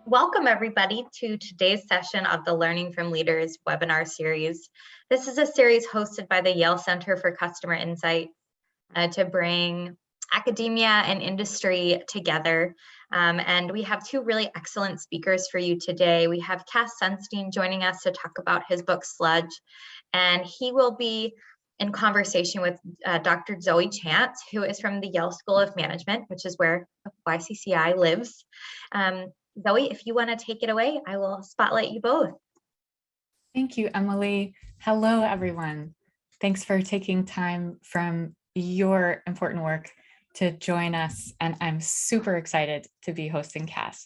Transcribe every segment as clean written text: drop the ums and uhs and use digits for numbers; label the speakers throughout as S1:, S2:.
S1: Welcome everybody to today's session of the Learning from Leaders webinar series. This is a series hosted by the Yale Center for Customer Insight to bring academia and industry together. And we have two really excellent speakers for you today. We have Cass Sunstein joining us to talk about his book Sludge, and he will be in conversation with Dr. Zoe Chance, who is from the Yale School of Management, which is where YCCI lives. Zoe, if you want to take it away, I will spotlight you both.
S2: Thank you, Emily. Hello, everyone. Thanks for taking time from your important work to join us, and I'm super excited to be hosting Cass.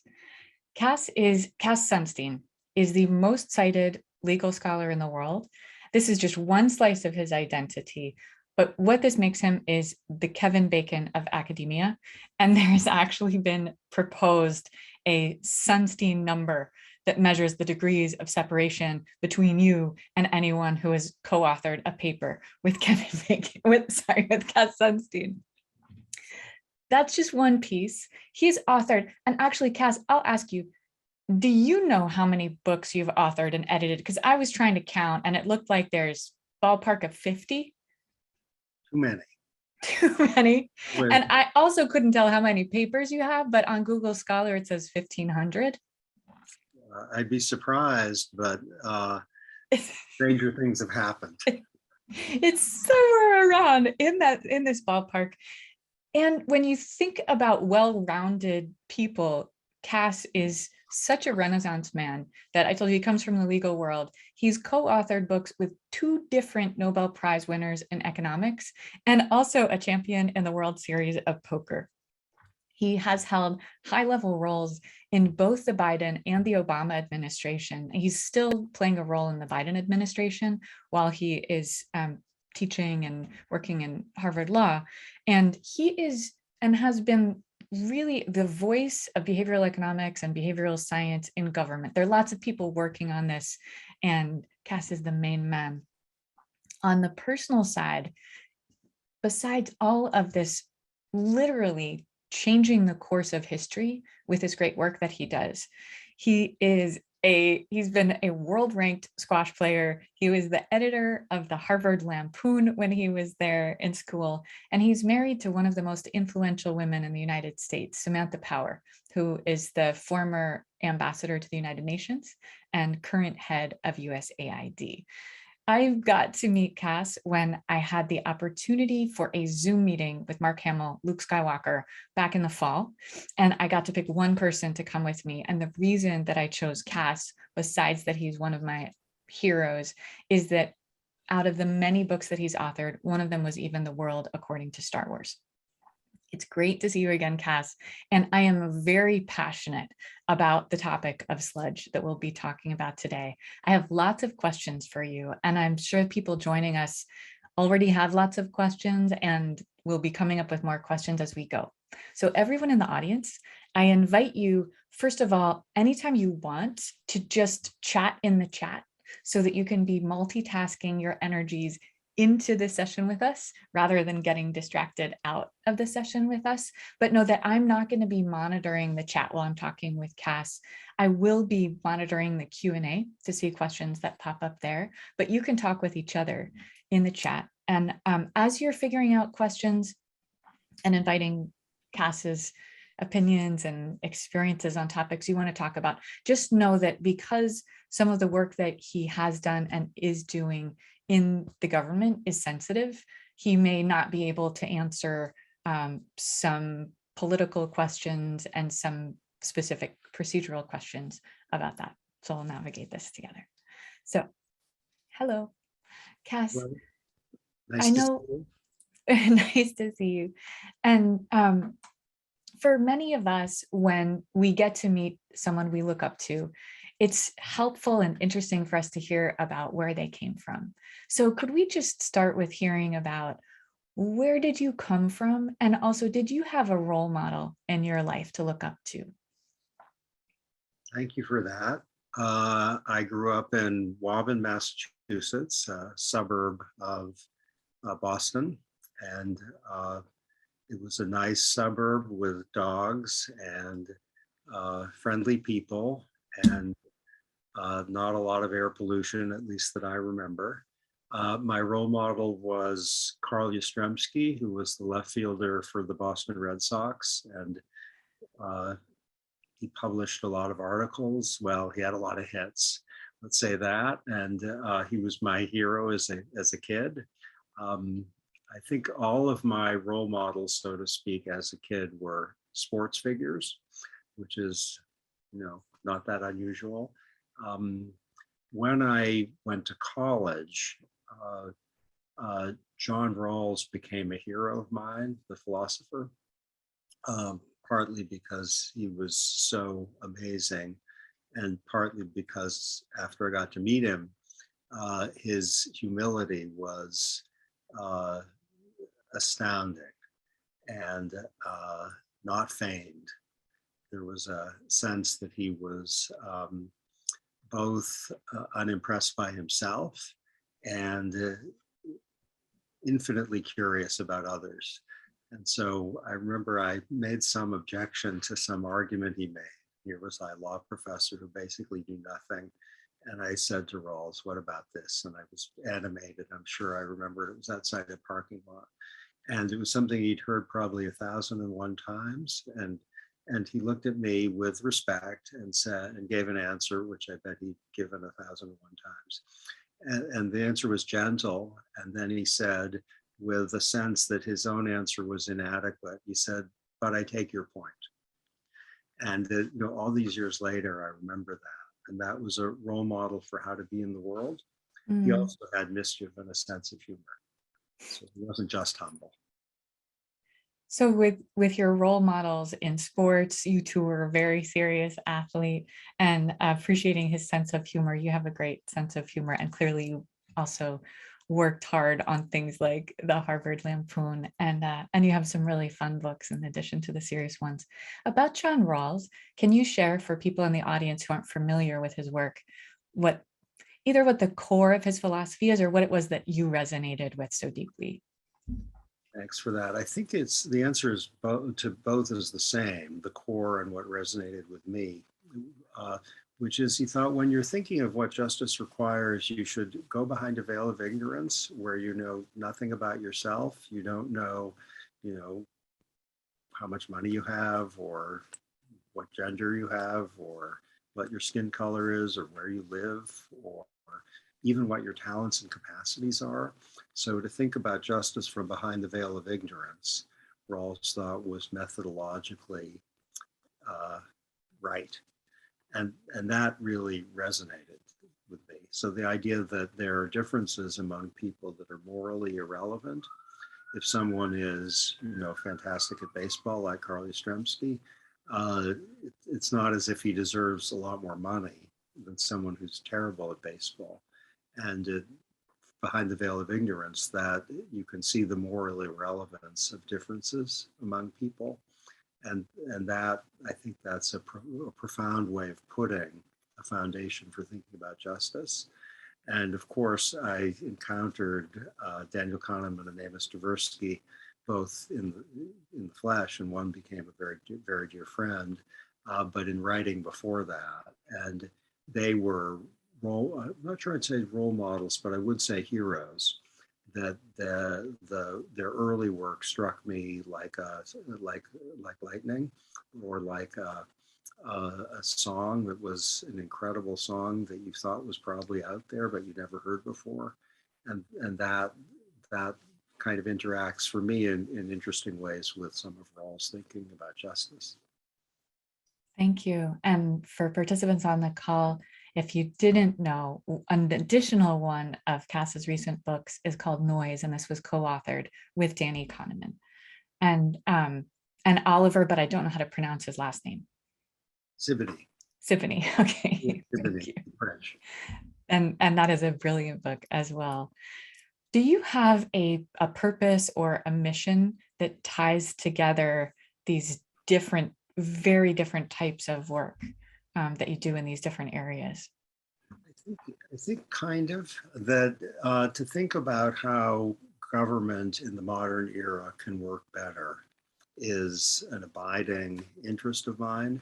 S2: Cass Sunstein is the most cited legal scholar in the world. This is just one slice of his identity, but what this makes him is the Kevin Bacon of academia, and there's actually been proposed a Sunstein number that measures the degrees of separation between you and anyone who has co-authored a paper with Kevin Bacon, with Cass Sunstein. That's just one piece. He's authored, and actually, Cass, I'll ask you, do you know how many books you've authored and edited? Because I was trying to count, and it looked like there's ballpark of 50.
S3: Too many.
S2: Too many. And I also couldn't tell how many papers you have, but on Google Scholar, it says 1,500.
S3: I'd be surprised, but stranger things have happened.
S2: It's somewhere around in this ballpark. And when you think about well-rounded people, Cass is such a Renaissance man that I told you he comes from the legal world. He's co-authored books with 2 different Nobel Prize winners in economics and also a champion in the World Series of Poker. He has held high-level roles in both the Biden and the Obama administration. He's still playing a role in the Biden administration while he is teaching and working in Harvard Law. And he is and has been really the voice of behavioral economics and behavioral science in government. There are lots of people working on this, and Cass is the main man. On the personal side, besides all of this literally changing the course of history with his great work that he does, he's been a world-ranked squash player. He was the editor of the Harvard Lampoon when he was there in school, and he's married to one of the most influential women in the United States, Samantha Power, who is the former ambassador to the United Nations and current head of USAID. I got to meet Cass when I had the opportunity for a Zoom meeting with Mark Hamill, Luke Skywalker, back in the fall. And I got to pick one person to come with me. And the reason that I chose Cass, besides that he's one of my heroes, is that out of the many books that he's authored, one of them was even The World According to Star Wars. It's great to see you again, Cass. And I am very passionate about the topic of sludge that we'll be talking about today. I have lots of questions for you, and I'm sure people joining us already have lots of questions, and we'll be coming up with more questions as we go. So everyone in the audience, I invite you, first of all, anytime you want, to just chat in the chat so that you can be multitasking your energies into the session with us rather than getting distracted out of the session with us. But know that I'm not going to be monitoring the chat while I'm talking with Cass. I will be monitoring the Q&A to see questions that pop up there, but you can talk with each other in the chat. And as you're figuring out questions and inviting Cass's opinions and experiences on topics you want to talk about, just know that because some of the work that he has done and is doing in the government is sensitive, he may not be able to answer some political questions and some specific procedural questions about that. So we'll navigate this together. So, hello, Cass.
S3: Well, nice
S2: I know, nice to see you. And for many of us, when we get to meet someone we look up to, it's helpful and interesting for us to hear about where they came from. So could we just start with hearing about where did you come from? And also, did you have a role model in your life to look up to?
S3: Thank you for that. I grew up in Woburn, Massachusetts, a suburb of Boston. And it was a nice suburb with dogs and friendly people, and not a lot of air pollution, at least that I remember. My role model was Carl Yastrzemski, who was the left fielder for the Boston Red Sox, and he published a lot of articles. Well, he had a lot of hits, let's say that, and he was my hero as a kid. I think all of my role models, so to speak, as a kid were sports figures, which is, not that unusual. When I went to college, John Rawls became a hero of mine, the philosopher, partly because he was so amazing, and partly because after I got to meet him, his humility was astounding and not feigned. There was a sense that he was both unimpressed by himself and infinitely curious about others. And so I remember I made some objection to some argument he made. Here was a law professor who basically knew nothing. And I said to Rawls, what about this? And I was animated. I'm sure I remember it was outside a parking lot. And it was something he'd heard probably 1,001 times. And he looked at me with respect and said, and gave an answer, which I bet he'd given 1,001 times. And the answer was gentle. And then he said, with a sense that his own answer was inadequate, he said, but I take your point. And all these years later, I remember that. And that was a role model for how to be in the world. He also had mischief and a sense of humor. So he wasn't just humble.
S2: So with your role models in sports, you two were a very serious athlete, and appreciating his sense of humor. You have a great sense of humor, and clearly you also worked hard on things like the Harvard Lampoon, and you have some really fun books in addition to the serious ones. About John Rawls, can you share for people in the audience who aren't familiar with his work, either what the core of his philosophy is or what it was that you resonated with so deeply?
S3: Thanks for that. I think the answer is to both is the same, the core and what resonated with me, which is he thought when you're thinking of what justice requires, you should go behind a veil of ignorance where you know nothing about yourself. You don't know, how much money you have or what gender you have or what your skin color is or where you live or even what your talents and capacities are. So to think about justice from behind the veil of ignorance, Rawls thought was methodologically right. And that really resonated with me. So the idea that there are differences among people that are morally irrelevant. If someone is, fantastic at baseball like Carl Yastrzemski, it's not as if he deserves a lot more money than someone who's terrible at baseball. And behind the veil of ignorance, that you can see the moral irrelevance of differences among people. And that, I think that's a profound way of putting a foundation for thinking about justice. And of course, I encountered Daniel Kahneman and Amos Tversky both in the flesh, and one became a very, very dear friend, but in writing before that. And they were I'm not sure I'd say role models, but I would say heroes. That their early work struck me like lightning, or like a song that was an incredible song that you thought was probably out there but you never heard before, and that kind of interacts for me in interesting ways with some of Rawls' thinking about justice.
S2: Thank you. And for participants on the call, if you didn't know, an additional one of Cass's recent books is called Noise, and this was co-authored with Danny Kahneman and Oliver, but I don't know how to pronounce his last name.
S3: Sibony.
S2: Sibony. Okay.
S3: Sibony, French.
S2: And that is a brilliant book as well. Do you have a purpose or a mission that ties together these very different types of work that you do in these different areas?
S3: I think kind of that to think about how government in the modern era can work better is an abiding interest of mine.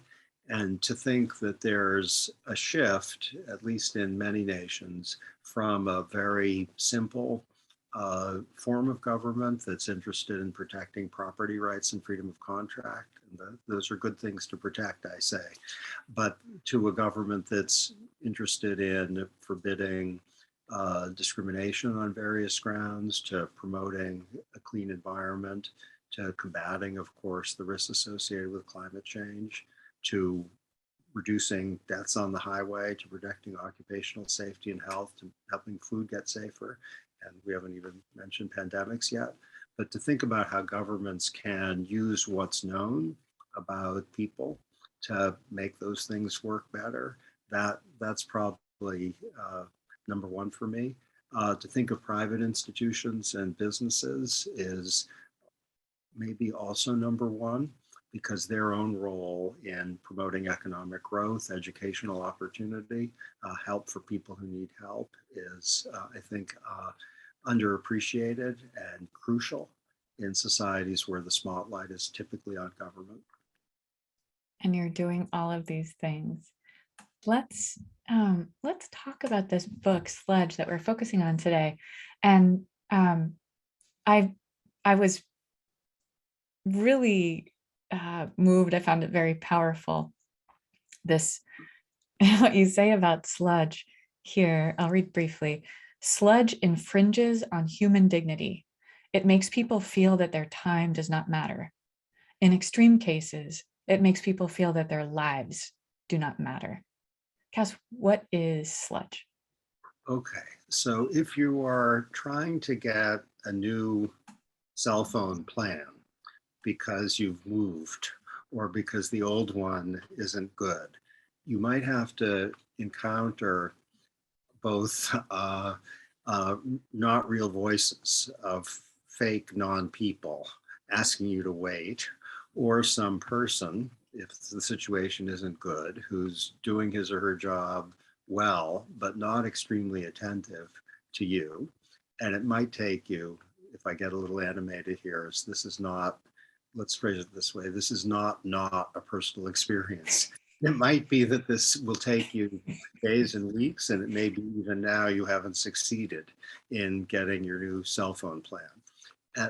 S3: And to think that there's a shift, at least in many nations, from a very simple form of government that's interested in protecting property rights and freedom of contract. And those are good things to protect, I say, but to a government that's interested in forbidding discrimination on various grounds, to promoting a clean environment, to combating, of course, the risks associated with climate change, to reducing deaths on the highway, to protecting occupational safety and health, to helping food get safer. And we haven't even mentioned pandemics yet. But to think about how governments can use what's known about people to make those things work better, that's probably number one for me. To think of private institutions and businesses is maybe also number one, because their own role in promoting economic growth, educational opportunity, help for people who need help is, I think, underappreciated and crucial in societies where the spotlight is typically on government.
S2: And you're doing all of these things. Let's talk about this book, Sludge, that we're focusing on today. And I was really moved. I found it very powerful. This, what you say about sludge here, I'll read briefly. Sludge infringes on human dignity. It makes people feel that their time does not matter. In extreme cases, it makes people feel that their lives do not matter. Cass, what is sludge?
S3: Okay, so if you are trying to get a new cell phone plan because you've moved or because the old one isn't good, you might have to encounter both not real voices of fake non-people asking you to wait, or some person, if the situation isn't good, who's doing his or her job well, but not extremely attentive to you. And it might take you, if I get a little animated here, this is not, let's phrase it this way, this is not a personal experience. It might be that this will take you days and weeks, and it may be even now you haven't succeeded in getting your new cell phone plan.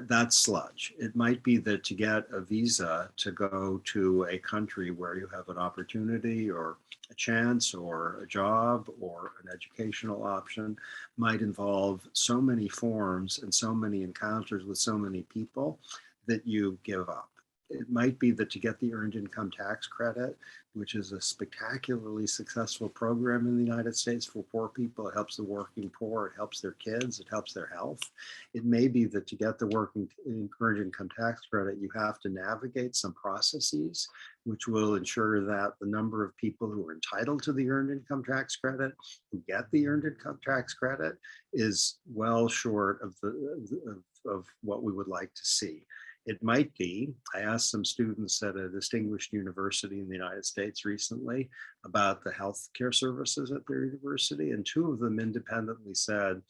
S3: That's sludge. It might be that to get a visa to go to a country where you have an opportunity or a chance or a job or an educational option might involve so many forms and so many encounters with so many people that you give up. It might be that to get the earned income tax credit, which is a spectacularly successful program in the United States for poor people, it helps the working poor, it helps their kids, it helps their health. It may be that to get the earned income tax credit, you have to navigate some processes which will ensure that the number of people who are entitled to the earned income tax credit, who get the earned income tax credit, is well short of what we would like to see. It might be, I asked some students at a distinguished university in the United States recently about the healthcare services at their university, and two of them independently said,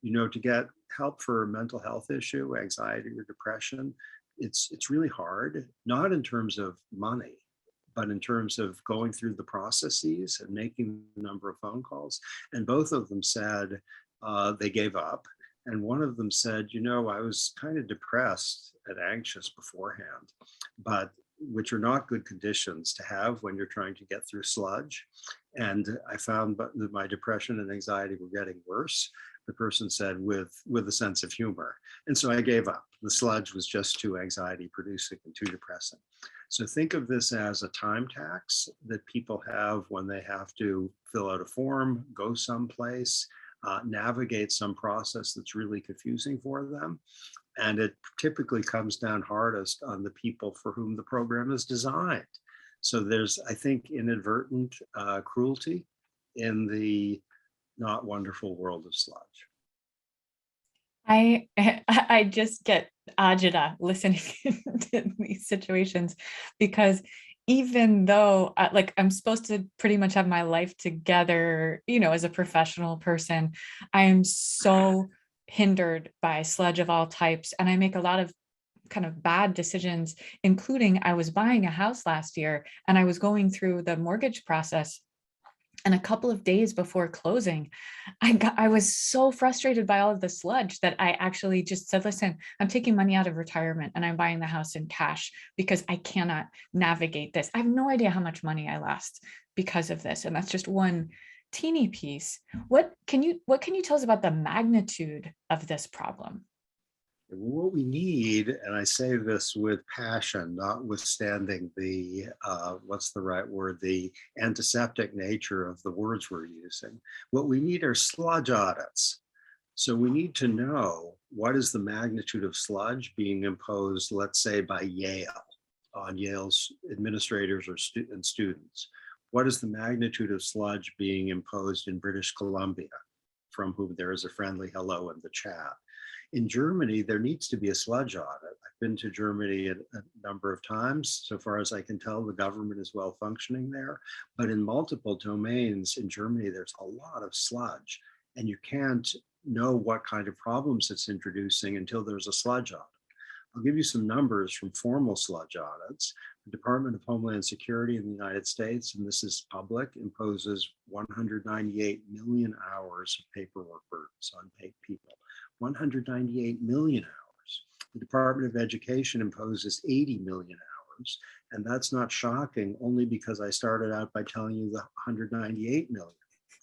S3: you know, to get help for a mental health issue, anxiety or depression, it's really hard, not in terms of money, but in terms of going through the processes and making a number of phone calls. And both of them said they gave up. And one of them said, you know, I was kind of depressed and anxious beforehand, but which are not good conditions to have when you're trying to get through sludge. And I found that my depression and anxiety were getting worse. The person said with a sense of humor. And so I gave up. The sludge was just too anxiety producing and too depressing. So think of this as a time tax that people have when they have to fill out a form, go someplace, navigate some process that's really confusing for them. And it typically comes down hardest on the people for whom the program is designed. So there's, I think, inadvertent cruelty in the not wonderful world of sludge.
S2: I just get agita listening to these situations, because even though I'm supposed to pretty much have my life together, you know, as a professional person, I am so hindered by sludge of all types. And I make a lot of kind of bad decisions, including I was buying a house last year and I was going through the mortgage process. And a couple of days before closing, I was so frustrated by all of the sludge that I actually just said, listen, I'm taking money out of retirement and I'm buying the house in cash because I cannot navigate this. I have no idea how much money I lost because of this. And that's just one teeny piece. What can you tell us about the magnitude of this problem?
S3: What we need, and I say this with passion, notwithstanding the, what's the right word, the antiseptic nature of the words we're using, what we need are sludge audits. So we need to know what is the magnitude of sludge being imposed, let's say by Yale, on Yale's administrators or and students. What is the magnitude of sludge being imposed in British Columbia, from whom there is a friendly hello in the chat? In Germany, there needs to be a sludge audit. I've been to Germany a number of times. So far as I can tell, the government is well functioning there. But in multiple domains in Germany, there's a lot of sludge, and you can't know what kind of problems it's introducing until there's a sludge audit. I'll give you some numbers from formal sludge audits. The Department of Homeland Security in the United States, and this is public, imposes 198 million hours of paperwork burdens on paid people. 198 million hours. The Department of Education imposes 80 million hours. And that's not shocking, only because I started out by telling you the 198 million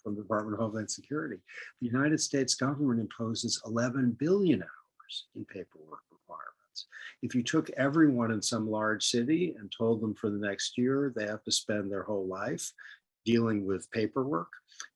S3: from the Department of Homeland Security. The United States government imposes 11 billion hours in paperwork requirements. If you took everyone in some large city and told them for the next year they have to spend their whole life dealing with paperwork,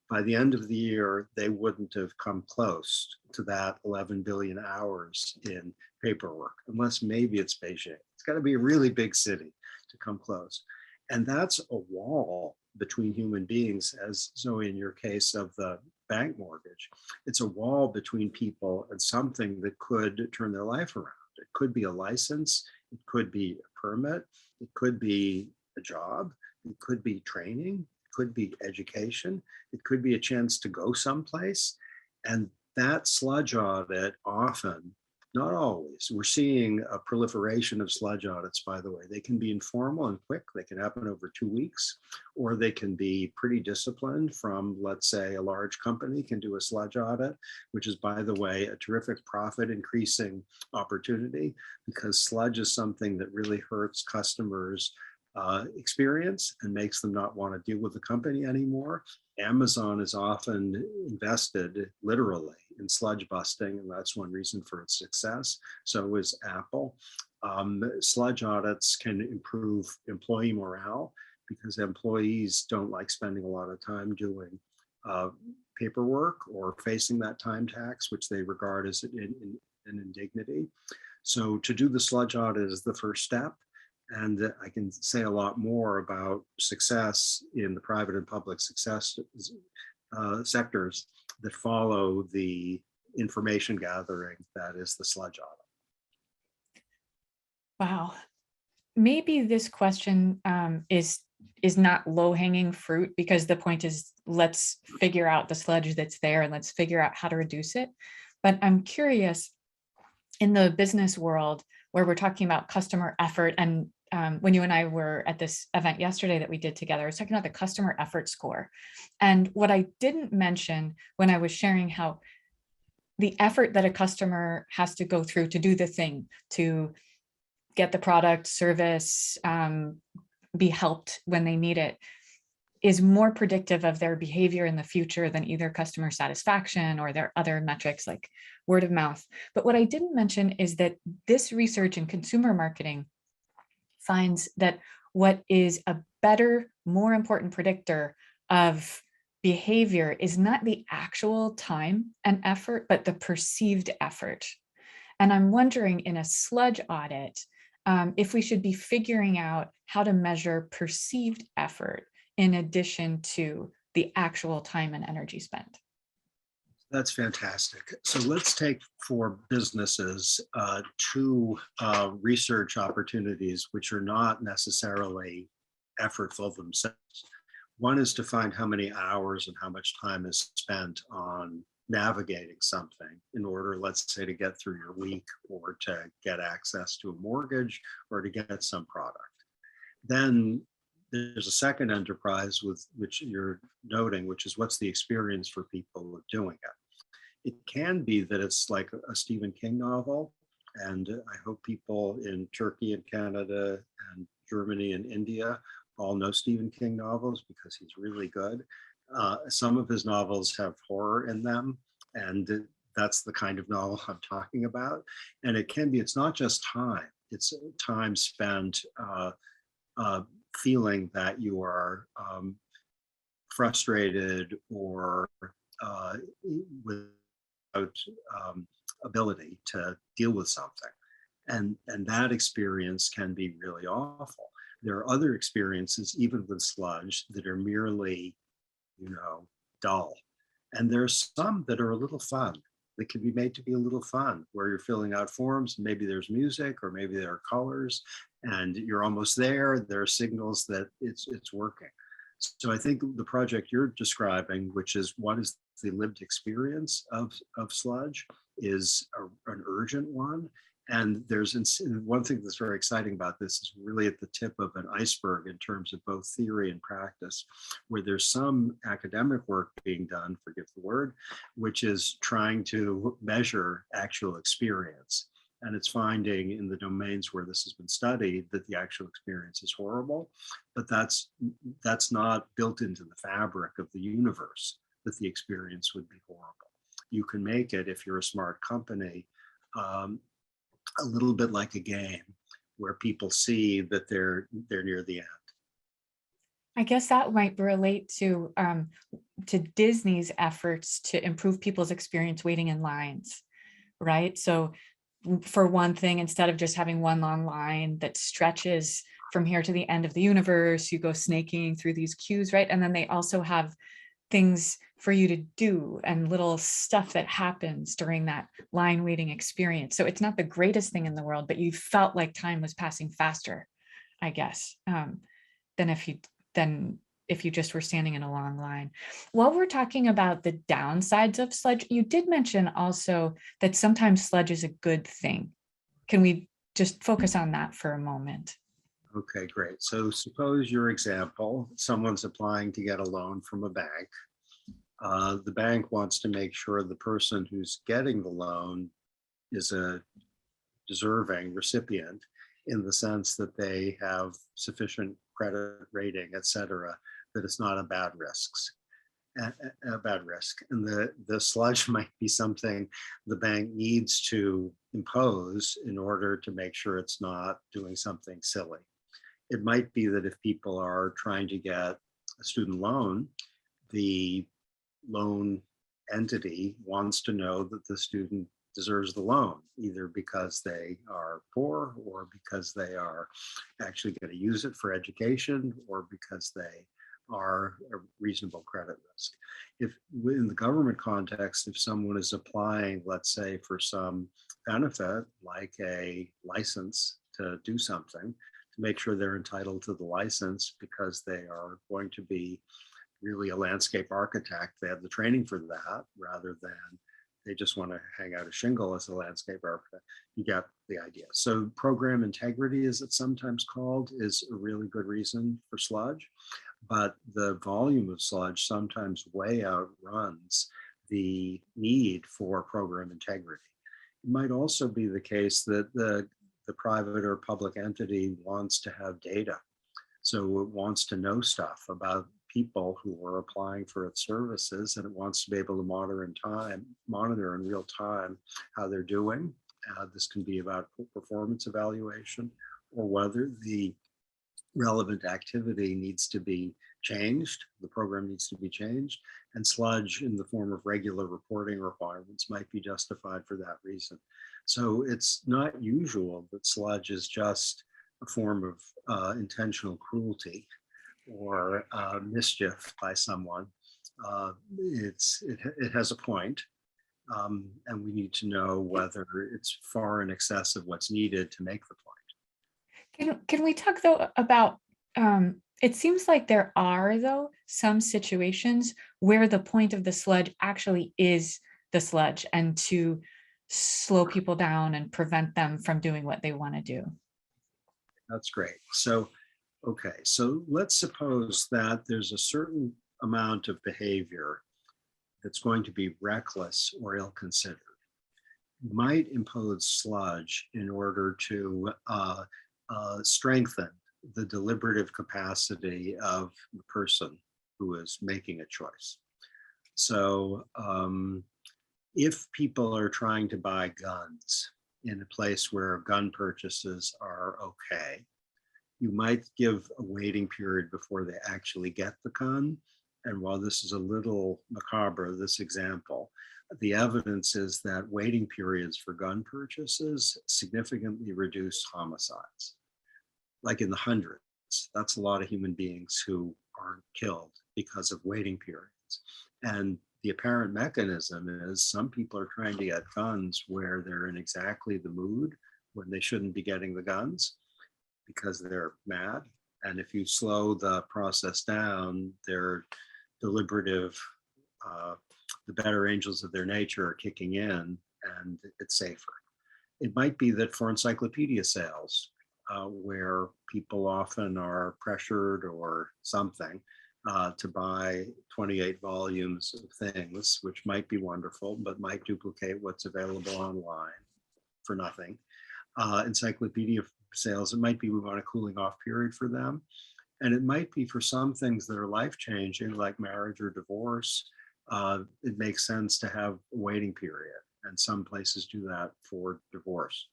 S3: by the end of the year, they wouldn't have come close to that 11 billion hours in paperwork, unless maybe it's Beijing. It's got to be a really big city to come close. And that's a wall between human beings, as Zoe, in your case of the bank mortgage, it's a wall between people and something that could turn their life around. It could be a license, it could be a permit, it could be a job, it could be training, could be education, it could be a chance to go someplace. And that sludge audit often, not always, we're seeing a proliferation of sludge audits, by the way. They can be informal and quick, they can happen over 2 weeks, or they can be pretty disciplined from, let's say, a large company can do a sludge audit, which is, by the way, a terrific profit increasing opportunity, because sludge is something that really hurts customers' experience and makes them not want to deal with the company anymore. Amazon is often invested literally in sludge busting, and that's one reason for its success. So is Apple. Sludge audits can improve employee morale because employees don't like spending a lot of time doing paperwork or facing that time tax, which they regard as an indignity. So to do the sludge audit is the first step. And I can say a lot more about success in the private and public success sectors that follow the information gathering that is the sludge audit.
S2: Wow. Maybe this question is not low-hanging fruit, because the point is, let's figure out the sludge that's there and let's figure out how to reduce it. But I'm curious, in the business world where we're talking about customer effort, and when you and I were at this event yesterday that we did together, I was talking about the customer effort score. And what I didn't mention when I was sharing how the effort that a customer has to go through to do the thing, to get the product, service, be helped when they need it, is more predictive of their behavior in the future than either customer satisfaction or their other metrics like word of mouth. But what I didn't mention is that this research in consumer marketing finds that what is a better, more important predictor of behavior is not the actual time and effort, but the perceived effort. And I'm wondering, in a sludge audit, if we should be figuring out how to measure perceived effort in addition to the actual time and energy spent.
S3: That's fantastic. So let's take, for businesses, two research opportunities which are not necessarily effortful themselves. One is to find how many hours and how much time is spent on navigating something in order, let's say, to get through your week or to get access to a mortgage or to get some product. Then there's a second enterprise with which you're noting, which is what's the experience for people of doing it. It can be that it's like a Stephen King novel, and I hope people in Turkey and Canada and Germany and India all know Stephen King novels because he's really good. Some of his novels have horror in them, and that's the kind of novel I'm talking about. And it can be, it's not just time, it's time spent feeling that you are frustrated or without ability to deal with something. And that experience can be really awful. There are other experiences, even with sludge, that are merely, dull. And there's some that are a little fun, that can be made to be a little fun, where you're filling out forms, maybe there's music or maybe there are colors, and you're almost there. There are signals that it's working. So I think the project you're describing, which is what is the lived experience of sludge, is an urgent one. And there's one thing that's very exciting about this is really at the tip of an iceberg in terms of both theory and practice, where there's some academic work being done, forgive the word, which is trying to measure actual experience. And it's finding in the domains where this has been studied that the actual experience is horrible, but that's not built into the fabric of the universe, that the experience would be horrible. You can make it, if you're a smart company, a little bit like a game where people see that they're near the end.
S2: I guess that might relate to Disney's efforts to improve people's experience waiting in lines, right? So for one thing, instead of just having one long line that stretches from here to the end of the universe, you go snaking through these queues, right? And then they also have things for you to do and little stuff that happens during that line waiting experience. So it's not the greatest thing in the world, but you felt like time was passing faster, I guess, than if you just were standing in a long line. While we're talking about the downsides of sludge, you did mention also that sometimes sludge is a good thing. Can we just focus on that for a moment?
S3: Okay, great. So suppose your example, someone's applying to get a loan from a bank. The bank wants to make sure the person who's getting the loan is a deserving recipient in the sense that they have sufficient credit rating, et cetera, that it's not a bad risk. And the sludge might be something the bank needs to impose in order to make sure it's not doing something silly. It might be that if people are trying to get a student loan, the loan entity wants to know that the student deserves the loan, either because they are poor or because they are actually going to use it for education or because they are a reasonable credit risk. If in the government context, if someone is applying, let's say, for some benefit like a license to do something, to make sure they're entitled to the license because they are going to be really a landscape architect, they have the training for that rather than they just want to hang out a shingle as a landscape architect. You get the idea. So program integrity, as it's sometimes called, is a really good reason for sludge, but the volume of sludge sometimes way outruns the need for program integrity. It might also be the case that the private or public entity wants to have data. So it wants to know stuff about people who are applying for its services, and it wants to be able to monitor in real time how they're doing. This can be about performance evaluation or whether the relevant activity needs to be changed, the program needs to be changed, and sludge in the form of regular reporting requirements might be justified for that reason. So it's not usual that sludge is just a form of intentional cruelty or mischief by someone. It has a point, and we need to know whether it's far in excess of what's needed to make the point.
S2: Can we talk though about, it seems like there are though some situations where the point of the sludge actually is the sludge and to slow people down and prevent them from doing what they want to do.
S3: That's great. So, okay, so let's suppose that there's a certain amount of behavior that's going to be reckless or ill-considered. You might impose sludge in order to strengthen the deliberative capacity of the person who is making a choice. So if people are trying to buy guns in a place where gun purchases are okay, you might give a waiting period before they actually get the gun. And while this is a little macabre, this example, the evidence is that waiting periods for gun purchases significantly reduce homicides, like in the hundreds. That's a lot of human beings who aren't killed because of waiting periods. And the apparent mechanism is some people are trying to get guns where they're in exactly the mood when they shouldn't be getting the guns because they're mad. And if you slow the process down, their deliberative, the better angels of their nature are kicking in and it's safer. It might be that for encyclopedia sales, where people often are pressured or something to buy 28 volumes of things, which might be wonderful, but might duplicate what's available online for nothing. Encyclopedia sales, it might be we want a cooling off period for them. And it might be for some things that are life-changing, like marriage or divorce, it makes sense to have a waiting period. And some places do that for divorce.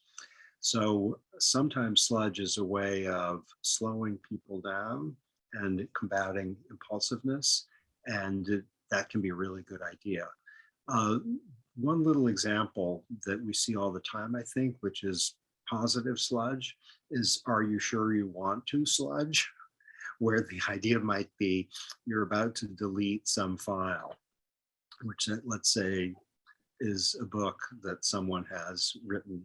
S3: So sometimes sludge is a way of slowing people down and combating impulsiveness. And that can be a really good idea. One little example that we see all the time, I think, which is positive sludge, is are you sure you want to sludge? Where the idea might be you're about to delete some file, which let's say is a book that someone has written,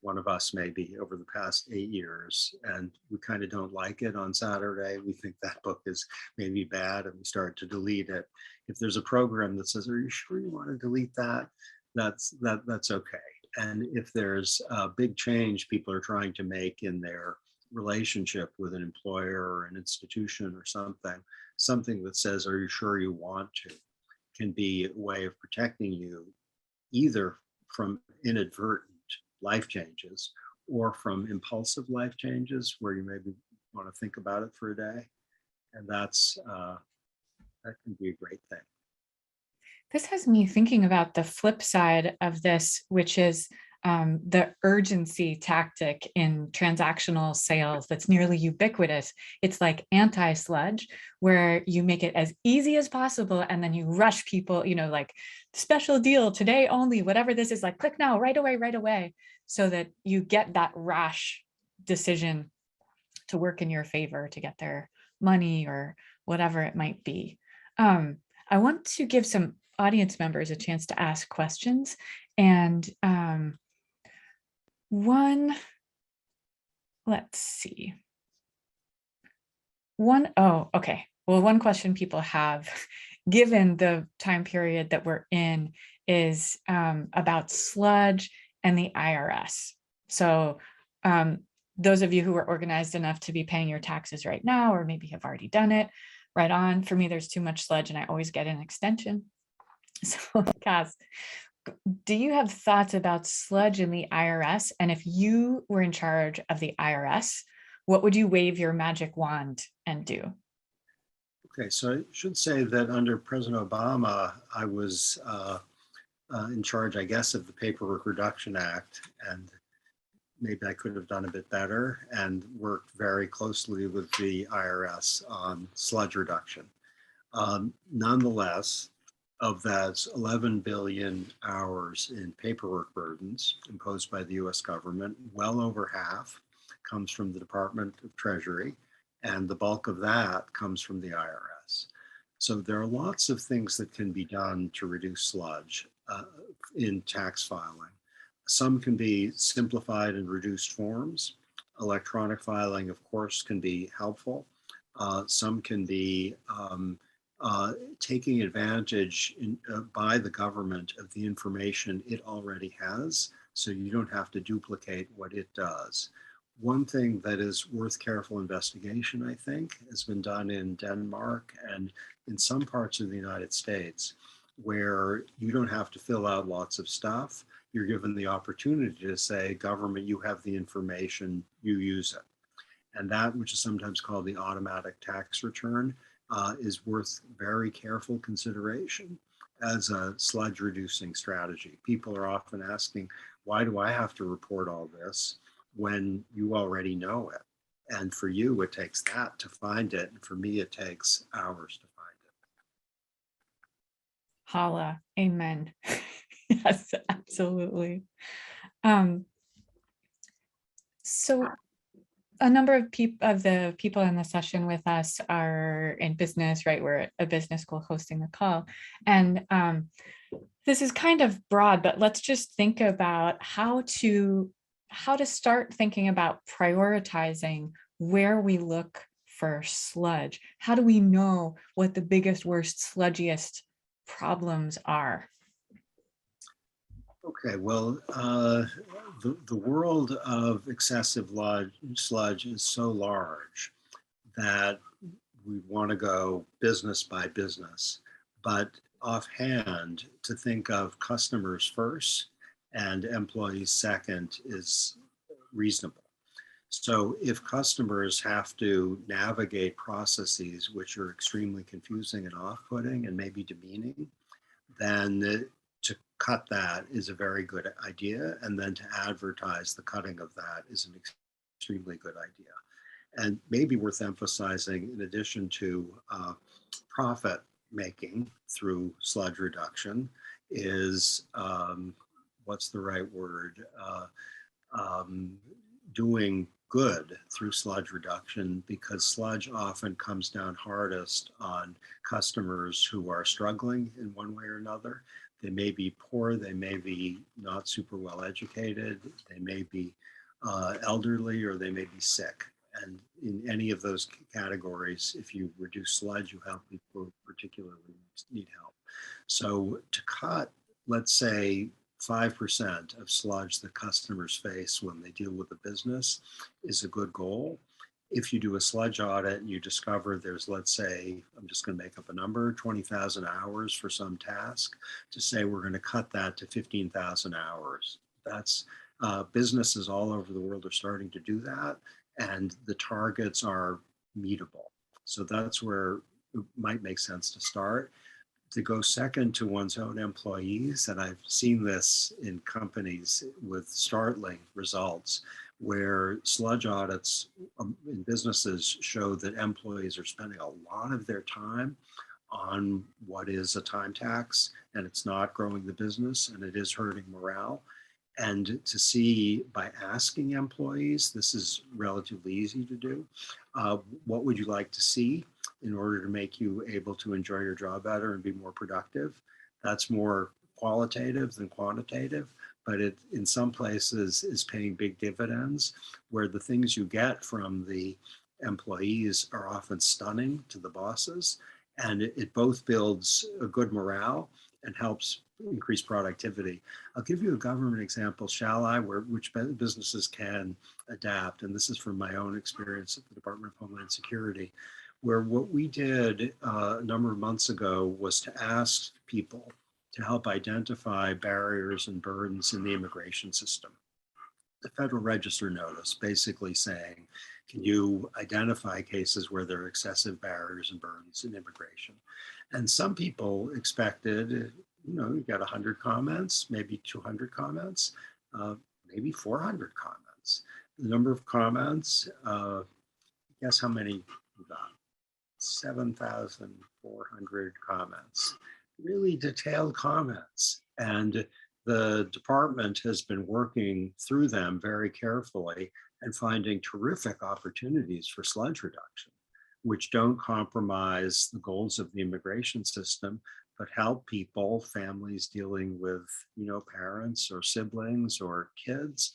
S3: one of us maybe, over the past 8 years, and we kind of don't like it on Saturday. We think that book is maybe bad and we start to delete it. If there's a program that says, are you sure you want to delete that? That's okay. And if there's a big change people are trying to make in their relationship with an employer or an institution or something that says, are you sure you want to, can be a way of protecting you either from inadvertent life changes or from impulsive life changes where you maybe want to think about it for a day. And that can be a great thing.
S2: This has me thinking about the flip side of this, which is the urgency tactic in transactional sales that's nearly ubiquitous. It's like anti-sludge, where you make it as easy as possible and then you rush people, like special deal today only, whatever this is, like click now, right away, so that you get that rash decision to work in your favor to get their money or whatever it might be. I want to give some audience members a chance to ask questions. And let's see. Okay. Well, one question people have, given the time period that we're in, is about sludge and the IRS. So those of you who are organized enough to be paying your taxes right now, or maybe have already done it, right on. For me, there's too much sludge and I always get an extension. So Cass, do you have thoughts about sludge in the IRS? And if you were in charge of the IRS, what would you wave your magic wand and do?
S3: Okay, so I should say that under President Obama, I was in charge, I guess, of the Paperwork Reduction Act, and maybe I could have done a bit better and worked very closely with the IRS on sludge reduction. Nonetheless, of that 11 billion hours in paperwork burdens imposed by the US government, well over half comes from the Department of Treasury, and the bulk of that comes from the IRS. So there are lots of things that can be done to reduce sludge in tax filing. Some can be simplified and reduced forms. Electronic filing, of course, can be helpful. Some can be taking advantage by the government of the information it already has, so you don't have to duplicate what it does. One thing that is worth careful investigation, I think, has been done in Denmark and in some parts of the United States, where you don't have to fill out lots of stuff. You're given the opportunity to say, government, you have the information, you use it. And that, which is sometimes called the automatic tax return, is worth very careful consideration as a sludge reducing strategy. People are often asking, why do I have to report all this when you already know it? And for you, it takes that to find it. And for me, it takes hours to find it.
S2: Holla, amen. Yes, absolutely. So a number of the people in the session with us are in business, right? We're at a business school hosting the call. And this is kind of broad, but let's just think about how to start thinking about prioritizing where we look for sludge. How do we know what the biggest, worst, sludgiest problems are?
S3: Okay, well, the world of excessive sludge is so large that we want to go business by business, but offhand, to think of customers first and employees second is reasonable. So if customers have to navigate processes which are extremely confusing and off-putting and maybe demeaning, then to cut that is a very good idea. And then to advertise the cutting of that is an extremely good idea. And maybe worth emphasizing, in addition to profit making through sludge reduction, is what's the right word? Doing good through sludge reduction, because sludge often comes down hardest on customers who are struggling in one way or another. They may be poor, they may be not super well educated, they may be elderly, or they may be sick. And in any of those categories, if you reduce sludge, you help people who particularly need help. So to cut, let's say, 5% of sludge that customers face when they deal with a business is a good goal. If you do a sludge audit and you discover there's, let's say, I'm just going to make up a number, 20,000 hours for some task, to say we're going to cut that to 15,000 hours. That's businesses all over the world are starting to do that, and the targets are meetable. So that's where it might make sense to start. To go second to one's own employees, and I've seen this in companies with startling results, where sludge audits in businesses show that employees are spending a lot of their time on what is a time tax, and it's not growing the business, and it is hurting morale. And to see, by asking employees, this is relatively easy to do, what would you like to see in order to make you able to enjoy your job better and be more productive? That's more qualitative than quantitative, but it in some places is paying big dividends, where the things you get from the employees are often stunning to the bosses. And it both builds a good morale and helps increase productivity. I'll give you a government example, shall I, which businesses can adapt. And this is from my own experience at the Department of Homeland Security, where what we did a number of months ago was to ask people to help identify barriers and burdens in the immigration system. The Federal Register notice basically saying, can you identify cases where there are excessive barriers and burdens in immigration? And some people expected, you got 100 comments, maybe 200 comments, maybe 400 comments. The number of comments, guess how many we got? 7,400 comments, really detailed comments. And the department has been working through them very carefully and finding terrific opportunities for sludge reduction, which don't compromise the goals of the immigration system, but help people, families dealing with, parents or siblings or kids,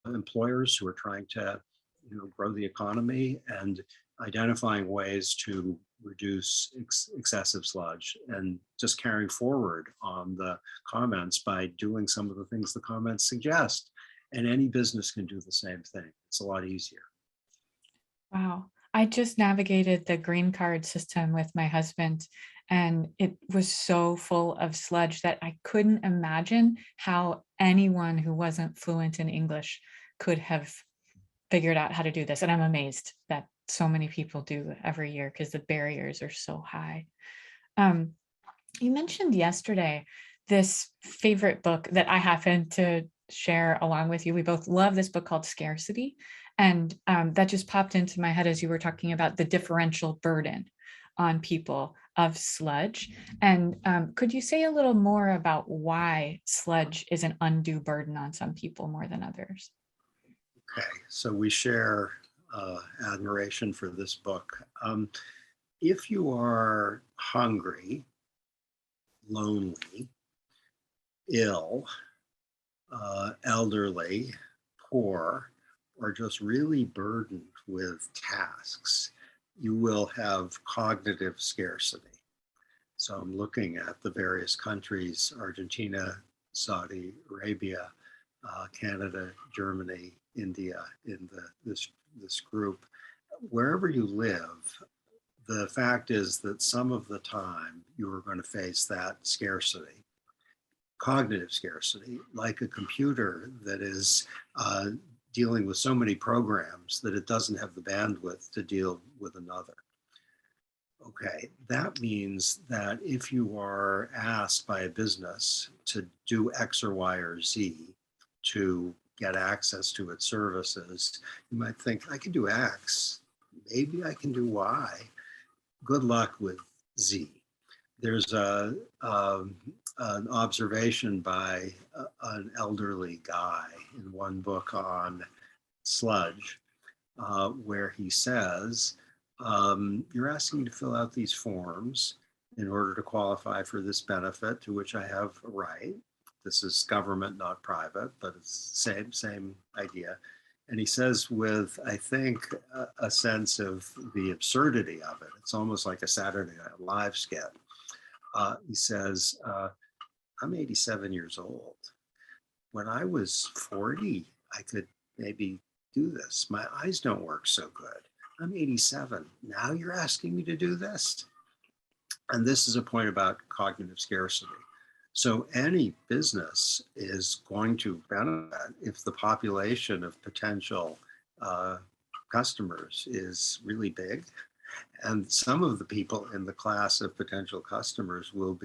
S3: employers who are trying to, grow the economy, and identifying ways to reduce excessive sludge and just carrying forward on the comments by doing some of the things the comments suggest. And any business can do the same thing. It's a lot easier.
S2: Wow. I just navigated the green card system with my husband, and it was so full of sludge that I couldn't imagine how anyone who wasn't fluent in English could have figured out how to do this. And I'm amazed that so many people do every year because the barriers are so high. You mentioned yesterday this favorite book that I happened to share along with you. We both love this book called Scarcity. And that just popped into my head as you were talking about the differential burden on people of sludge. And could you say a little more about why sludge is an undue burden on some people more than others?
S3: Okay, so we share admiration for this book. If you are hungry, lonely, ill, elderly, poor, or just really burdened with tasks, you will have cognitive scarcity. So I'm looking at the various countries, Argentina, Saudi Arabia, Canada, Germany, India, in this group. Wherever you live, the fact is that some of the time you are going to face that scarcity, cognitive scarcity, like a computer that is dealing with so many programs that it doesn't have the bandwidth to deal with another. Okay, that means that if you are asked by a business to do X or Y or Z to get access to its services, you might think, I can do X, maybe I can do Y. Good luck with Z. There's an observation by an elderly guy in one book on sludge, where he says, you're asking me to fill out these forms in order to qualify for this benefit to which I have a right. This is government, not private, but it's the same idea. And he says with, I think, a sense of the absurdity of it. It's almost like a Saturday Night Live skit. He says, I'm 87 years old. When I was 40, I could maybe do this. My eyes don't work so good. I'm 87. Now you're asking me to do this? And this is a point about cognitive scarcity. So any business is going to benefit if the population of potential customers is really big. And some of the people in the class of potential customers will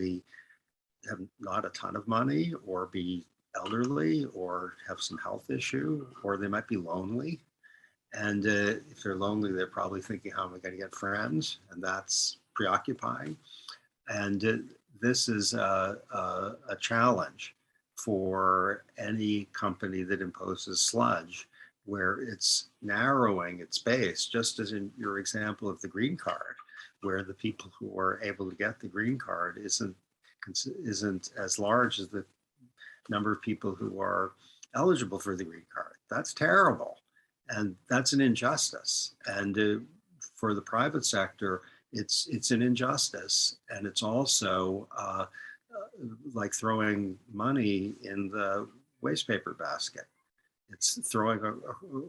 S3: have not a ton of money, or be elderly, or have some health issue, or they might be lonely. And if they're lonely, they're probably thinking, how am I going to get friends? And that's preoccupying. And this is a challenge for any company that imposes sludge, where it's narrowing its base, just as in your example of the green card, where the people who are able to get the green card isn't as large as the number of people who are eligible for the green card. That's terrible. And that's an injustice. And for the private sector, it's an injustice. And it's also like throwing money in the waste paper basket. It's throwing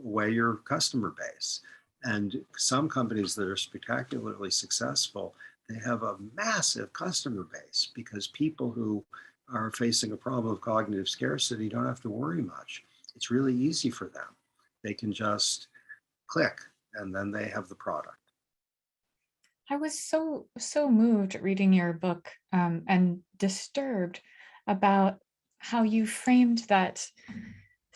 S3: away your customer base. And some companies that are spectacularly successful, they have a massive customer base because people who are facing a problem of cognitive scarcity don't have to worry much. It's really easy for them. They can just click and then they have the product.
S2: I was so moved reading your book and disturbed about how you framed that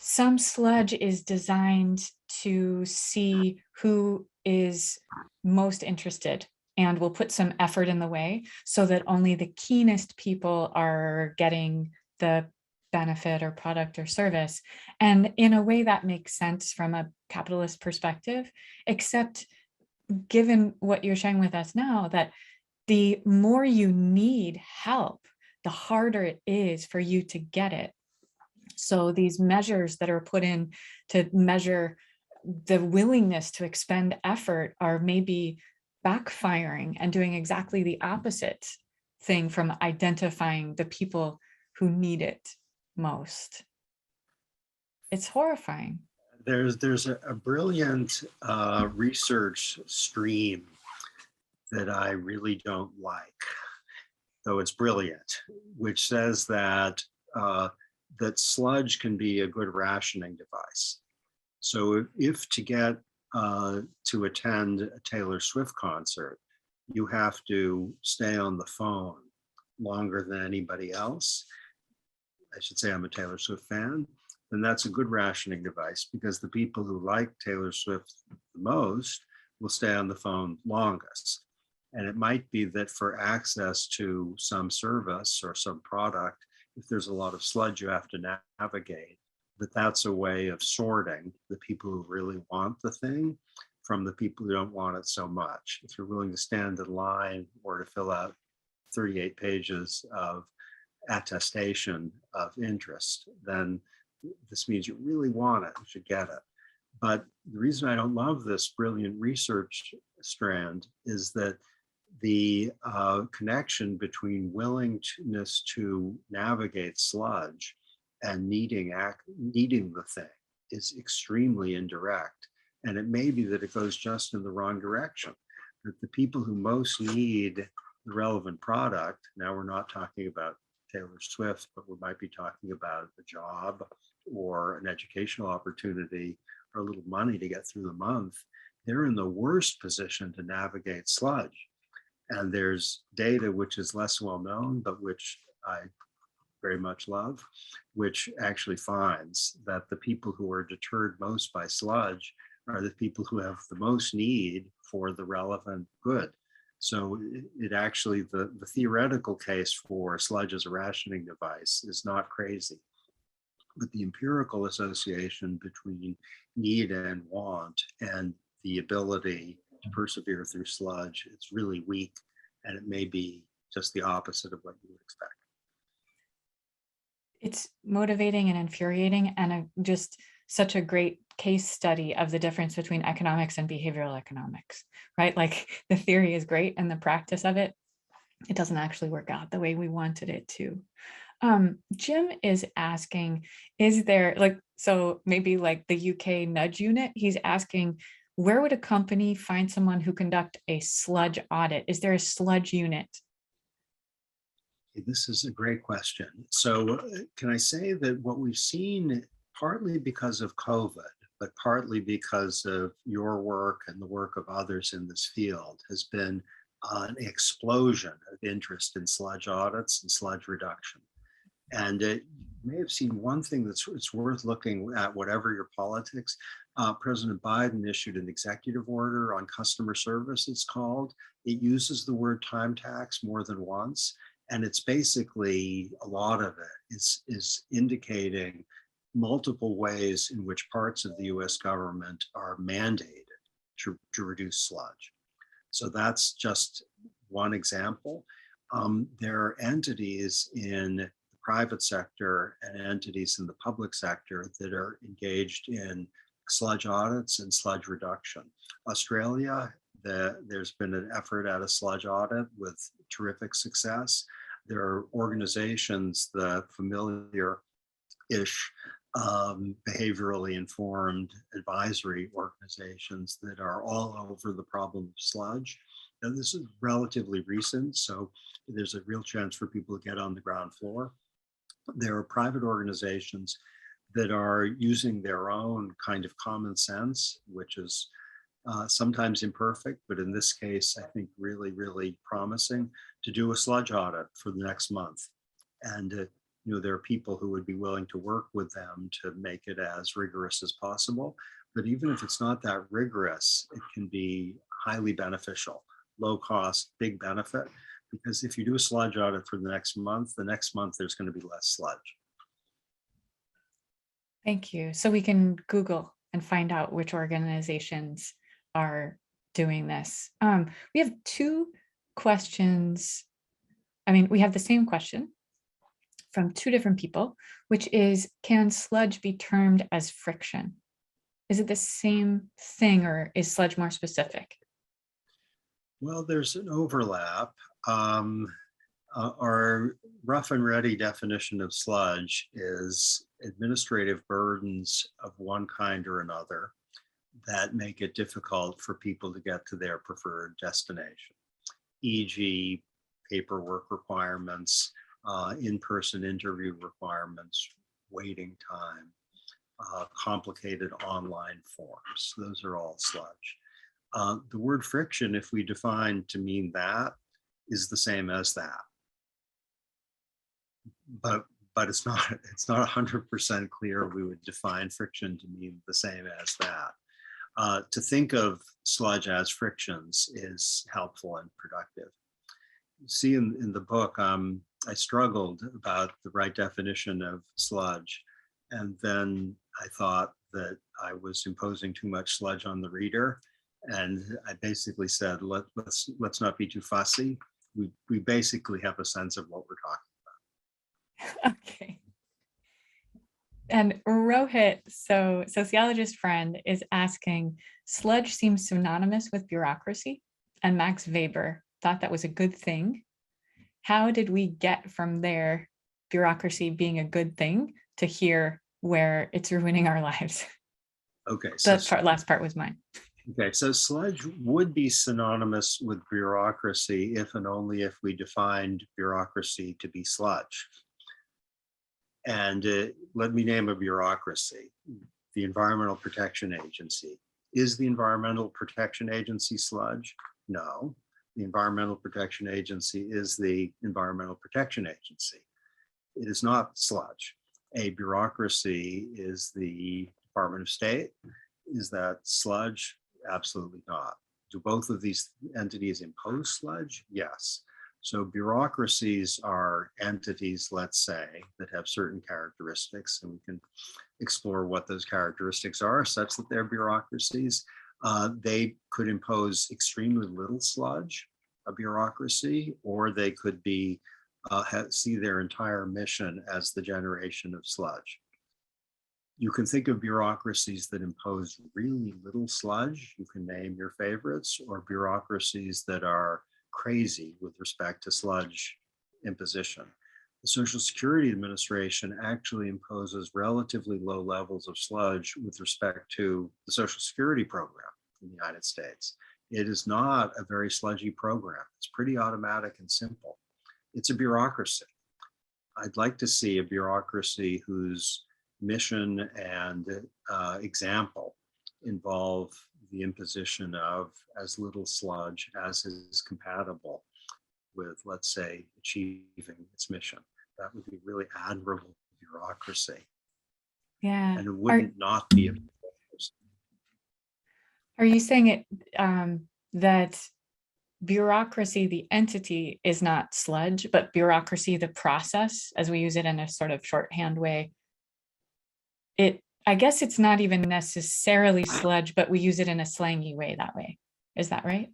S2: some sludge is designed to see who is most interested and will put some effort in the way so that only the keenest people are getting the benefit or product or service. And in a way that makes sense from a capitalist perspective, except given what you're sharing with us now, that the more you need help, the harder it is for you to get it. So these measures that are put in to measure the willingness to expend effort are maybe backfiring and doing exactly the opposite thing from identifying the people who need it most. It's horrifying.
S3: There's a brilliant research stream that I really don't like, though it's brilliant, which says that that sludge can be a good rationing device. So if to get to attend a Taylor Swift concert, you have to stay on the phone longer than anybody else, I should say I'm a Taylor Swift fan, then that's a good rationing device, because the people who like Taylor Swift the most will stay on the phone longest. And it might be that for access to some service or some product, if there's a lot of sludge you have to navigate, that's a way of sorting the people who really want the thing from the people who don't want it so much. If you're willing to stand in line or to fill out 38 pages of attestation of interest, then this means you really want it, you should get it. But the reason I don't love this brilliant research strand is that the connection between willingness to navigate sludge and needing the thing is extremely indirect. And it may be that it goes just in the wrong direction, that the people who most need the relevant product, now we're not talking about Taylor Swift, but we might be talking about a job or an educational opportunity or a little money to get through the month, they're in the worst position to navigate sludge. And there's data which is less well known, but which I very much love, which actually finds that the people who are deterred most by sludge are the people who have the most need for the relevant good. So it actually, the theoretical case for sludge as a rationing device is not crazy, but the empirical association between need and want and the ability to persevere through sludge, it's really weak, and it may be just the opposite of what you would expect.
S2: It's motivating and infuriating, and just such a great case study of the difference between economics and behavioral economics, right? Like the theory is great and the practice of it, it doesn't actually work out the way we wanted it to. Jim is asking, is there so maybe like the UK nudge unit, he's asking, where would a company find someone who conduct a sludge audit? Is there a sludge unit?
S3: This is a great question. So can I say that what we've seen, partly because of COVID, but partly because of your work and the work of others in this field, has been an explosion of interest in sludge audits and sludge reduction. And you may have seen one thing it's worth looking at, whatever your politics. President Biden issued an executive order on customer service, it's called. It uses the word time tax more than once. And it's basically, a lot of it is indicating multiple ways in which parts of the US government are mandated to reduce sludge. So that's just one example. There are entities in the private sector and entities in the public sector that are engaged in sludge audits and sludge reduction. Australia, there's been an effort at a sludge audit with terrific success. There are organizations, the familiar-ish behaviorally informed advisory organizations that are all over the problem of sludge. And this is relatively recent, so there's a real chance for people to get on the ground floor. There are private organizations that are using their own kind of common sense, which is sometimes imperfect, but in this case, I think really, really promising, to do a sludge audit for the next month. And there are people who would be willing to work with them to make it as rigorous as possible. But even if it's not that rigorous, it can be highly beneficial, low cost, big benefit. Because if you do a sludge audit for the next month there's going to be less sludge.
S2: Thank you. So we can Google and find out which organizations are doing this. We have two questions. I mean, we have the same question from two different people, which is, can sludge be termed as friction? Is it the same thing, or is sludge more specific?
S3: Well, there's an overlap. Our rough and ready definition of sludge is administrative burdens of one kind or another that make it difficult for people to get to their preferred destination, e.g. paperwork requirements, in-person interview requirements, waiting time, complicated online forms. Those are all sludge. The word friction, if we define to mean that, is the same as that. But it's not 100% clear we would define friction to mean the same as that. To think of sludge as frictions is helpful and productive. See in the book, I struggled about the right definition of sludge, and then I thought that I was imposing too much sludge on the reader, and I basically said, let's not be too fussy. We basically have a sense of what we're talking about.
S2: Okay. And Rohit, so sociologist friend, is asking, sludge seems synonymous with bureaucracy, and Max Weber thought that was a good thing. How did we get from there, bureaucracy being a good thing, to here where it's ruining our lives?
S3: Okay, so
S2: last part was mine.
S3: Okay, so sludge would be synonymous with bureaucracy if and only if we defined bureaucracy to be sludge. And let me name a bureaucracy, the Environmental Protection Agency. Is the Environmental Protection Agency sludge? No. The Environmental Protection Agency is the Environmental Protection Agency. It is not sludge. A bureaucracy is the Department of State. Is that sludge? Absolutely not. Do both of these entities impose sludge? Yes. So bureaucracies are entities, let's say, that have certain characteristics, and we can explore what those characteristics are such that they're bureaucracies. They could impose extremely little sludge, a bureaucracy, or they could be see their entire mission as the generation of sludge. You can think of bureaucracies that impose really little sludge. You can name your favorites, or bureaucracies that are crazy with respect to sludge imposition. The Social Security Administration actually imposes relatively low levels of sludge with respect to the Social Security program in the United States. It is not a very sludgy program. It's pretty automatic and simple. It's a bureaucracy. I'd like to see a bureaucracy whose mission and example involve the imposition of as little sludge as is compatible with, let's say, achieving its mission. That would be really admirable bureaucracy.
S2: Yeah.
S3: And it wouldn't not be a bureaucracy.
S2: Are you saying it that bureaucracy, the entity, is not sludge, but bureaucracy, the process, as we use it in a sort of shorthand way, I guess it's not even necessarily sludge, but we use it in a slangy way that way. Is that right?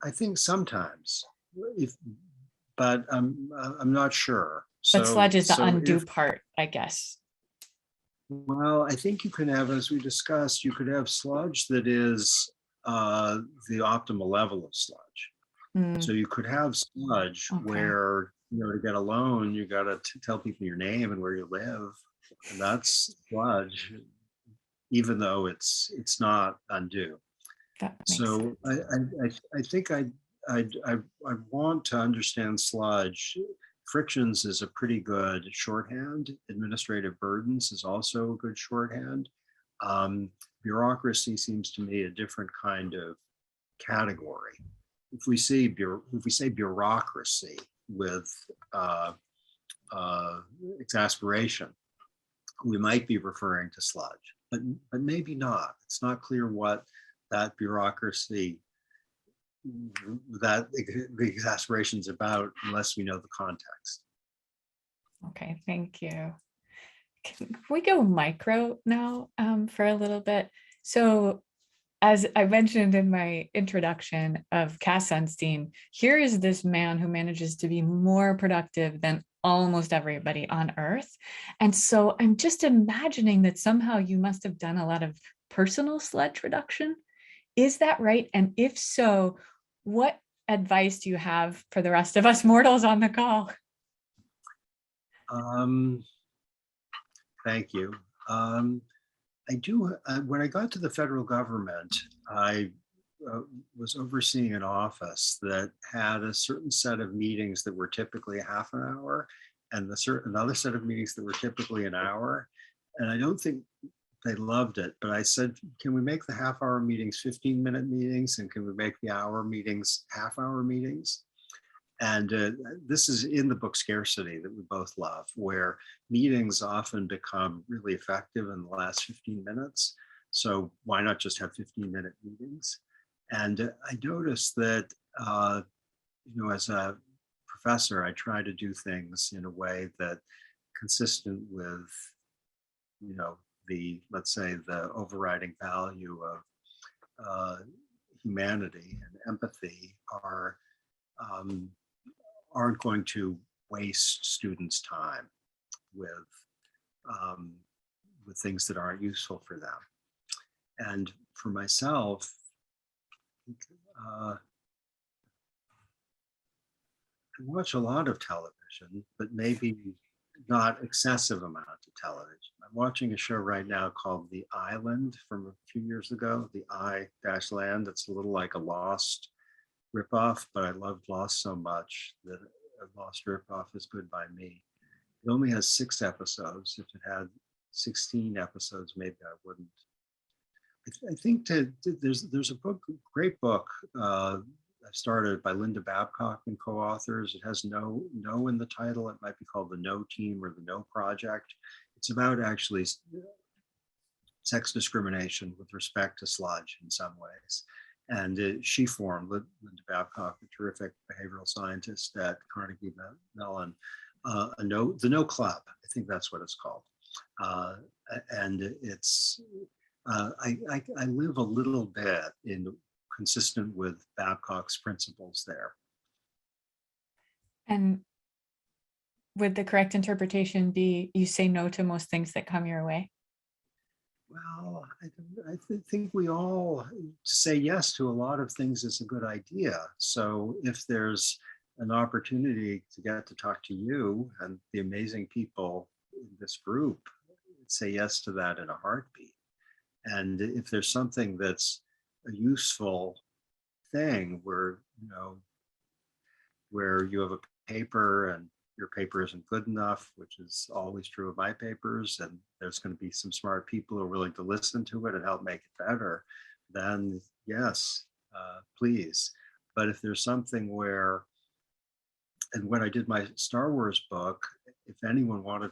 S3: I think sometimes, but I'm not sure.
S2: But sludge is the undue part, I guess.
S3: Well, I think you can have, as we discussed, you could have sludge that is the optimal level of sludge. So you could have sludge where, to get a loan, you got to tell people your name and where you live. And that's sludge, even though it's not undue. So I think I want to understand sludge. Frictions is a pretty good shorthand. Administrative burdens is also a good shorthand. Bureaucracy seems to me a different kind of category. If we say bureaucracy with exasperation, we might be referring to sludge, but maybe not. It's not clear what that bureaucracy, that the exasperation is about unless we know the context.
S2: Okay, thank you. Can we go micro now for a little bit? So as I mentioned in my introduction of Cass Sunstein, here is this man who manages to be more productive than almost everybody on Earth. And so I'm just imagining that somehow you must have done a lot of personal sledge reduction. Is that right? And if so, what advice do you have for the rest of us mortals on the call?
S3: Thank you. I do, when I got to the federal government, I was overseeing an office that had a certain set of meetings that were typically half an hour, and another set of meetings that were typically an hour. And I don't think they loved it, but I said, can we make the half-hour meetings 15-minute meetings, and can we make the hour meetings half-hour meetings? And this is in the book Scarcity that we both love, where meetings often become really effective in the last 15 minutes. So why not just have 15-minute meetings? And I noticed that, as a professor, I try to do things in a way that consistent with, let's say, the overriding value of humanity and empathy aren't going to waste students' time with things that aren't useful for them. And for myself, I watch a lot of television, but maybe not excessive amount of television. I'm watching a show right now called The Island from a few years ago, The I-Land. It's a little like a Lost ripoff, but I loved Lost so much that a Lost ripoff is good by me. It only has 6 episodes. If it had 16 episodes, maybe I wouldn't. I think there's a book, great book, I started by Linda Babcock and co-authors. It has no in the title. It might be called The No Team or The No Project. It's about actually sex discrimination with respect to sludge in some ways. And she formed, Linda Babcock, a terrific behavioral scientist at Carnegie Mellon, the No Club. I think that's what it's called. And it's, I live a little bit consistent with Babcock's principles there.
S2: And would the correct interpretation be you say no to most things that come your way?
S3: Well, I think we all say yes to a lot of things is a good idea. So if there's an opportunity to get to talk to you and the amazing people in this group, say yes to that in a heartbeat. And if there's something that's a useful thing where you have a paper and your paper isn't good enough, which is always true of my papers, and there's going to be some smart people who are willing to listen to it and help make it better, then yes, please. But if there's something where, and when I did my Star Wars book, if anyone wanted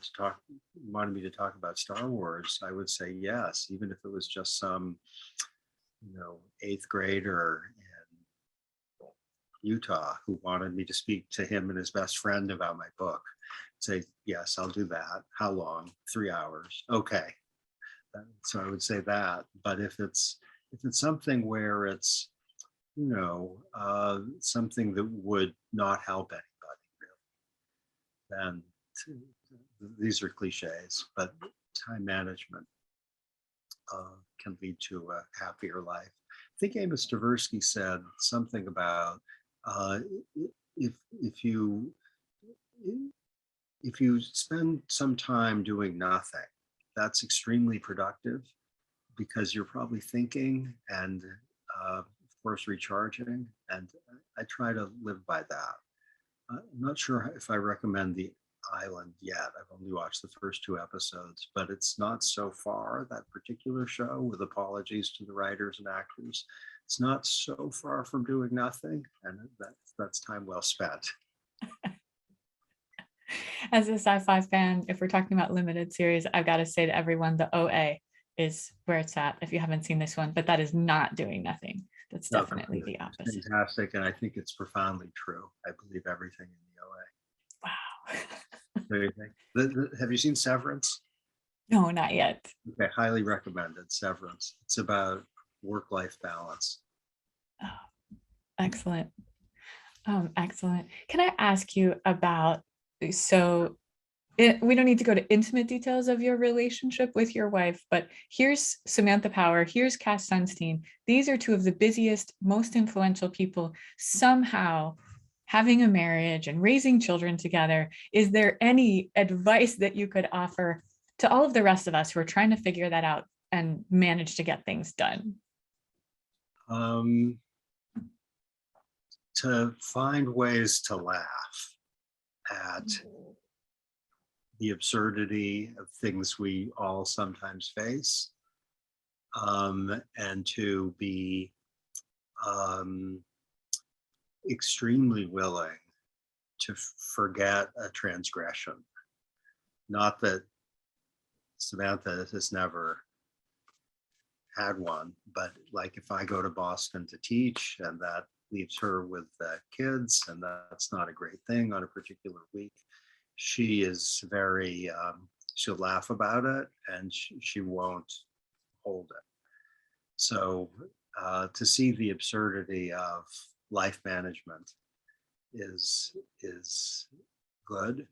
S3: me to talk about Star Wars, I would say yes, even if it was just some, 8th grader in Utah who wanted me to speak to him and his best friend about my book. Say, yes, I'll do that. How long? 3 hours. Okay. So I would say that. But if it's something where it's, something that would not help anybody, really, then these are cliches, but time management can lead to a happier life. I think Amos Tversky said something about if you spend some time doing nothing, that's extremely productive because you're probably thinking and of course recharging, and I try to live by that. I'm not sure if I recommend The Island yet. I've only watched the first 2 episodes, but it's not so far, that particular show, with apologies to the writers and actors. It's not so far from doing nothing, and that's time well spent.
S2: As a sci-fi fan, if we're talking about limited series, I've got to say to everyone, the OA is where it's at if you haven't seen this one, but that is not doing nothing. That's definitely the opposite.
S3: Fantastic, and I think it's profoundly true. I believe everything in the OA.
S2: Wow.
S3: What do you think? Have you seen Severance?
S2: No, not yet.
S3: Okay, highly recommended, Severance. It's about work-life balance.
S2: Oh, excellent. Excellent. Can I ask you about, so we don't need to go to intimate details of your relationship with your wife, but here's Samantha Power, here's Cass Sunstein. These are two of the busiest, most influential people somehow having a marriage and raising children together. Is there any advice that you could offer to all of the rest of us who are trying to figure that out and manage to get things done?
S3: To find ways to laugh at the absurdity of things we all sometimes face, and to be extremely willing to forget a transgression. Not that Samantha has never had one, but like if I go to Boston to teach and that leaves her with the kids, and that's not a great thing on a particular week, she is very, she'll laugh about it and she won't hold it. So to see the absurdity of life management is good.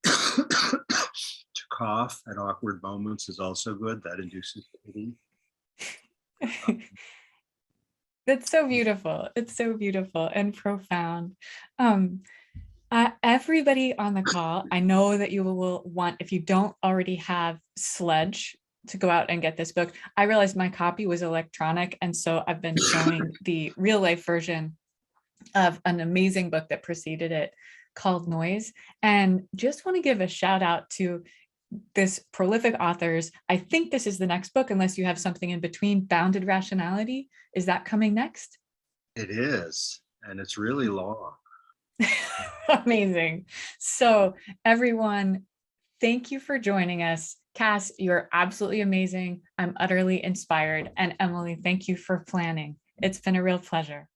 S3: To cough at awkward moments is also good. That induces pity.
S2: That's so beautiful. It's so beautiful and profound. Everybody on the call, I know that you will want, if you don't already have Sludge, to go out and get this book. I realized my copy was electronic, and so I've been showing the real life version of an amazing book that preceded it called Noise. And just want to give a shout out to this prolific authors. I think this is the next book, unless you have something in between. Bounded Rationality. Is that coming next?
S3: It is, and it's really long.
S2: Amazing. So everyone, thank you for joining us. Cass, you're absolutely amazing. I'm utterly inspired. And Emily, thank you for planning. It's been a real pleasure.